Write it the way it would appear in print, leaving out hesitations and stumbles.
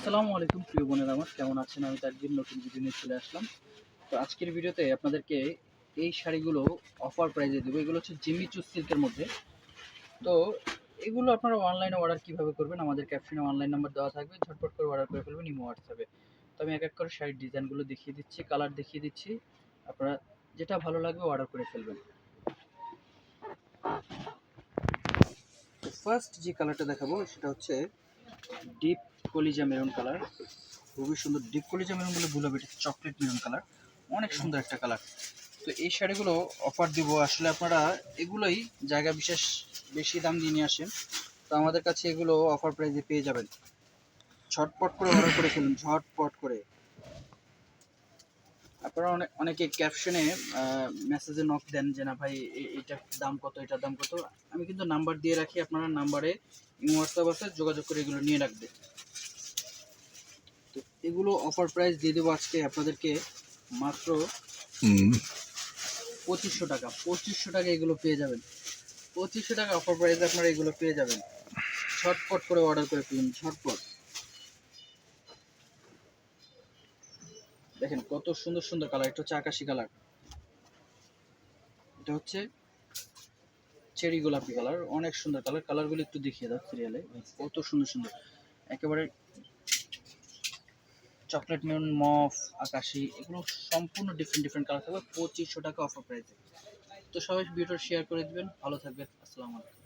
আসসালামু আলাইকুম প্রিয় বোনেরা আমার, কেমন আছেন? আমি তাকবীর নতুন ভিডিও নিয়ে চলে আসলাম। তো আজকের ভিডিওতে আপনাদেরকে এই শাড়িগুলো অফার প্রাইসে দেবো। এগুলো হচ্ছে জিমি চু সিল্কের মধ্যে। তো এগুলো আপনারা অনলাইনে অর্ডার কিভাবে করবেন, আমাদের ক্যাপশনে অনলাইন নাম্বার দেওয়া থাকবে, ঝটপট করে অর্ডার করে ফেলবেন ইমো হোয়াটসঅ্যাপে। তো আমি এক এক করে শাড়ির ডিজাইনগুলো দেখিয়ে দিচ্ছি, কালার দেখিয়ে দিচ্ছি, আপনারা যেটা ভালো লাগবে অর্ডার করে ফেলবেন। তো ফার্স্ট যে কালারটা দেখাবো সেটা হচ্ছে ডিপ কলিজা মেরুন কালার। খুবই সুন্দর, ডিপ কলিজা মেরুন বলে ভুল হবে, এটা চকলেট মেরুন কালার, অনেক সুন্দর একটা কালার। তো এই শাড়িগুলো অফার দিব, আসলে আপনারা এগুলোই জায়গা বিশেষ বেশি দাম দিয়ে নিয়ে আসেন, তো আমাদের কাছে এগুলো অফার প্রাইসে পেয়ে যাবেন। ঝটপট করে অর্ডার করে ফেলুন, ঝটপট করে। আপনারা অনেকে ক্যাপশনে মেসেজে নক দেন যে না ভাই এইটার দাম কত, এটার দাম কত। আমি কিন্তু নাম্বার দিয়ে রাখি, আপনারা নাম্বারে হোয়াটসঅ্যাপ আছে, যোগাযোগ করে এগুলো নিয়ে রাখবে। তো এগুলো অফার প্রাইস দিয়ে দেবো আজকে আপনাদেরকে মাত্র 2500 টাকা। 2500 টাকা এগুলো পেয়ে যাবেন। 2500 টাকা অফার প্রাইসে আপনারা এগুলো পেয়ে যাবেন। ঝটপট করে অর্ডার করে ফেলুন, ঝটপট। দেখেন কত সুন্দর সুন্দর কালার। এটা হচ্ছে আকাশি কালার, এটা হচ্ছে চেরি গোলাপি কালার, অনেক সুন্দর কালার। কালারগুলো একটু দেখিয়ে দাও সিরিয়ালে, কত সুন্দর সুন্দর। একেবারে চকলেট মেরুন, মফ, আকাশি, এগুলো সম্পূর্ণ ডিফারেন্ট ডিফারেন্ট কালার থাকবে 2500 টাকা অফার প্রাইসে। তো সবাই ভিডিওটা শেয়ার করে দিবেন, ভালো থাকবেন, আসসালামু আলাইকুম।